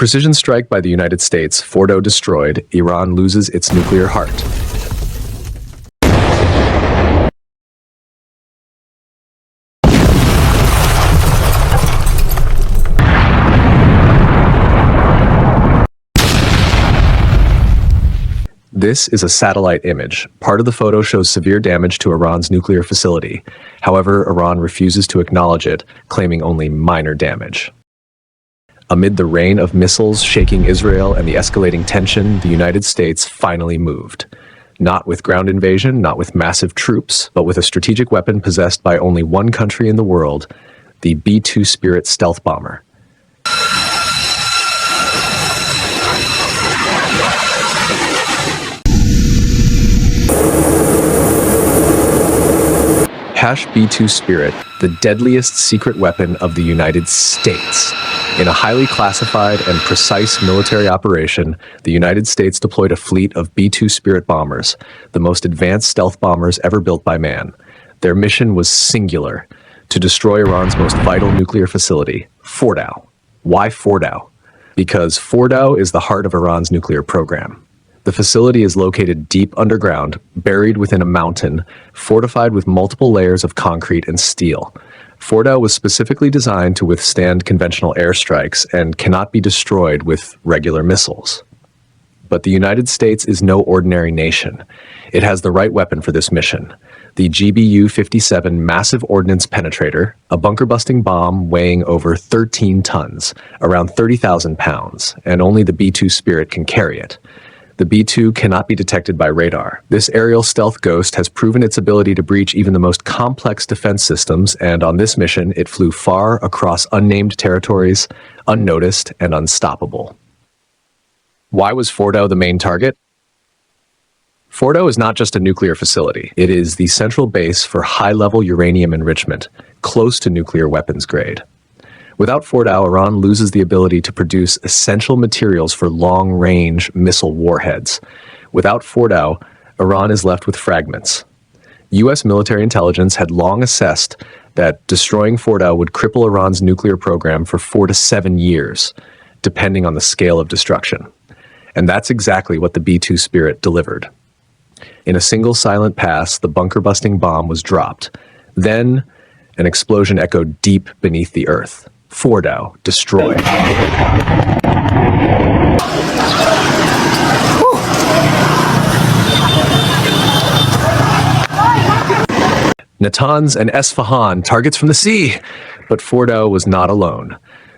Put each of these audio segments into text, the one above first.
Precision strike by the United States, Fordow destroyed, Iran loses its nuclear heart. This is a satellite image. Part of the photo shows severe damage to Iran's nuclear facility. However, Iran refuses to acknowledge it, claiming only minor damage. Amid the rain of missiles shaking Israel and the escalating tension, the United States finally moved. Not with ground invasion, not with massive troops, but with a strategic weapon possessed by only one country in the world, the B-2 Spirit stealth bomber. B-2 Spirit, the deadliest secret weapon of the United States. In a highly classified and precise military operation, the United States deployed a fleet of B-2 Spirit bombers, the most advanced stealth bombers ever built by man. Their mission was singular, to destroy Iran's most vital nuclear facility, Fordow. Why Fordow? Because Fordow is the heart of Iran's nuclear program. The facility is located deep underground, buried within a mountain, fortified with multiple layers of concrete and steel. Fordow was specifically designed to withstand conventional airstrikes and cannot be destroyed with regular missiles. But the United States is no ordinary nation. It has the right weapon for this mission. The GBU-57 massive ordnance penetrator, a bunker-busting bomb weighing over 13 tons, around 30,000 pounds, and only the B-2 Spirit can carry it. The B-2 cannot be detected by radar. This aerial stealth ghost has proven its ability to breach even the most complex defense systems, and on this mission, it flew far across unnamed territories, unnoticed and unstoppable. Why was Fordow the main target? Fordow is not just a nuclear facility. It is the central base for high-level uranium enrichment, close to nuclear weapons grade. Without Fordow, Iran loses the ability to produce essential materials for long-range missile warheads. Without Fordow, Iran is left with fragments. U.S. military intelligence had long assessed that destroying Fordow would cripple Iran's nuclear program for 4 to 7 years, depending on the scale of destruction. And that's exactly what the B-2 Spirit delivered. In a single silent pass, the bunker-busting bomb was dropped. Then, an explosion echoed deep beneath the earth. Fordow destroyed. Natanz and Esfahan, targets from the sea! But Fordow was not alone.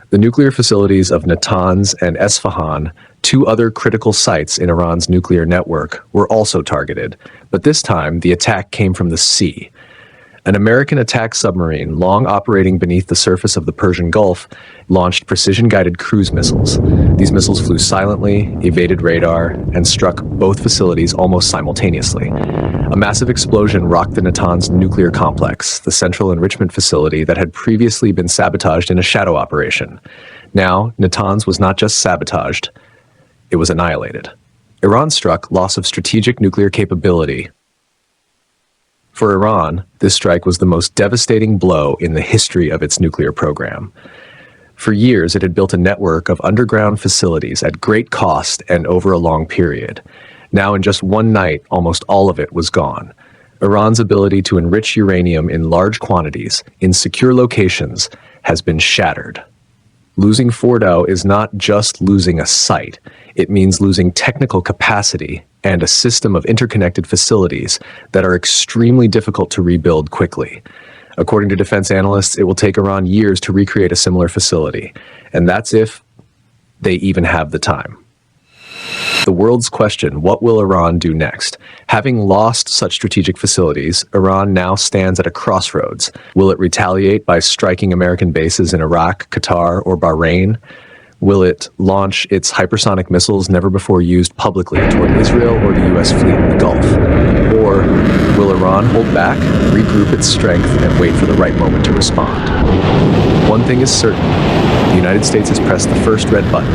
The nuclear facilities of Natanz and Esfahan, 2 other critical sites in Iran's nuclear network, were also targeted, but this time the attack came from the sea. An American attack submarine, long operating beneath the surface of the Persian Gulf, launched precision-guided cruise missiles. These missiles flew silently, evaded radar, and struck both facilities almost simultaneously. A massive explosion rocked the Natanz nuclear complex, the central enrichment facility that had previously been sabotaged in a shadow operation. Now, Natanz was not just sabotaged, it was annihilated. Iran struck loss of strategic nuclear capability. For Iran, this strike was the most devastating blow in the history of its nuclear program. For years, it had built a network of underground facilities at great cost and over a long period. Now, in just one night, almost all of it was gone. Iran's ability to enrich uranium in large quantities, in secure locations, has been shattered. Losing Fordow is not just losing a site. It means losing technical capacity and a system of interconnected facilities that are extremely difficult to rebuild quickly. According to defense analysts, it will take Iran years to recreate a similar facility, and that's if they even have the time. The world's question, what will Iran do next? Having lost such strategic facilities, Iran now stands at a crossroads. Will it retaliate by striking American bases in Iraq, Qatar, or Bahrain? Will it launch its hypersonic missiles never before used publicly toward Israel or the U.S. fleet in the Gulf? Or will Iran hold back, regroup its strength, and wait for the right moment to respond? One thing is certain, the United States has pressed the first red button,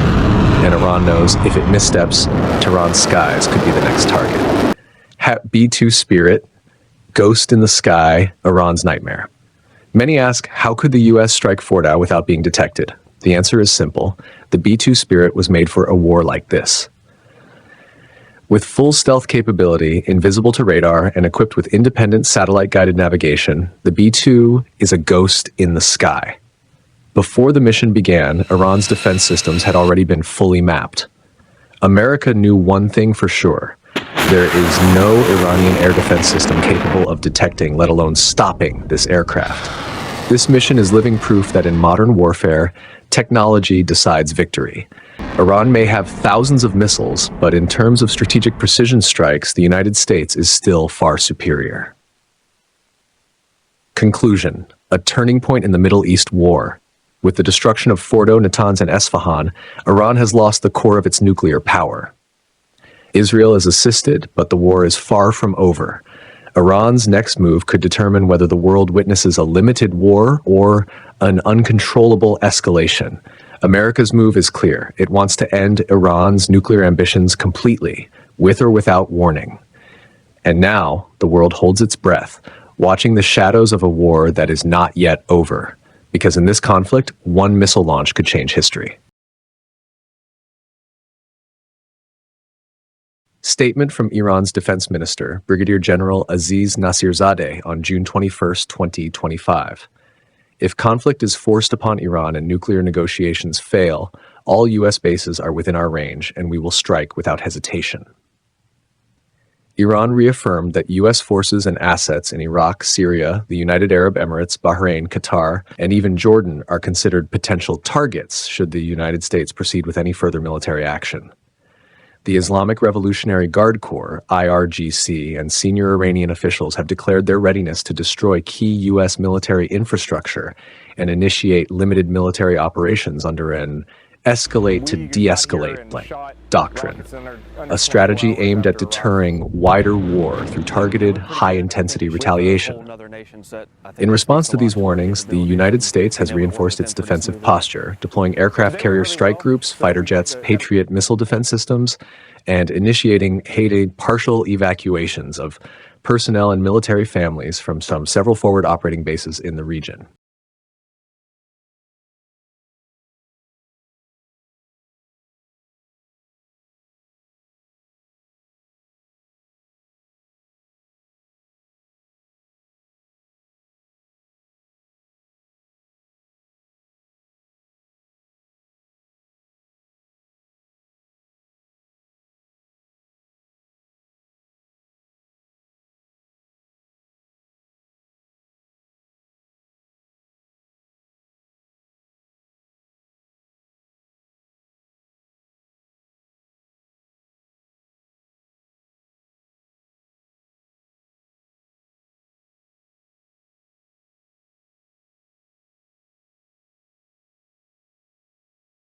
and Iran knows if it missteps, Tehran's skies could be the next target. B-2 Spirit, ghost in the sky, Iran's nightmare. Many ask, how could the U.S. strike Fordow without being detected? The answer is simple. The B-2 Spirit was made for a war like this. With full stealth capability, invisible to radar, and equipped with independent satellite-guided navigation, the B-2 is a ghost in the sky. Before the mission began, Iran's defense systems had already been fully mapped. America knew one thing for sure. There is no Iranian air defense system capable of detecting, let alone stopping, this aircraft. This mission is living proof that in modern warfare, technology decides victory. Iran may have thousands of missiles, but in terms of strategic precision strikes, the United States is still far superior. Conclusion: a turning point in the Middle East war. With the destruction of Fordow, Natanz, and Esfahan, Iran has lost the core of its nuclear power. Israel is assisted, but the war is far from over. Iran's next move could determine whether the world witnesses a limited war or an uncontrollable escalation. America's move is clear. It wants to end Iran's nuclear ambitions completely, with or without warning. And now, the world holds its breath, watching the shadows of a war that is not yet over. Because in this conflict, one missile launch could change history. Statement from Iran's Defense Minister, Brigadier General Aziz Nasirzadeh, on June 21, 2025. If conflict is forced upon Iran and nuclear negotiations fail, all U.S. bases are within our range, and we will strike without hesitation. Iran reaffirmed that U.S. forces and assets in Iraq, Syria, the United Arab Emirates, Bahrain, Qatar, and even Jordan are considered potential targets should the United States proceed with any further military action. The Islamic Revolutionary Guard Corps, IRGC, and senior Iranian officials have declared their readiness to destroy key U.S. military infrastructure and initiate limited military operations under an escalate to de-escalate doctrine, a strategy aimed at deterring wider war through targeted, high-intensity retaliation. In response to these warnings, the United States has reinforced its defensive posture, deploying aircraft carrier strike groups, fighter jets, Patriot missile defense systems, and initiating partial evacuations of personnel and military families from several forward operating bases in the region.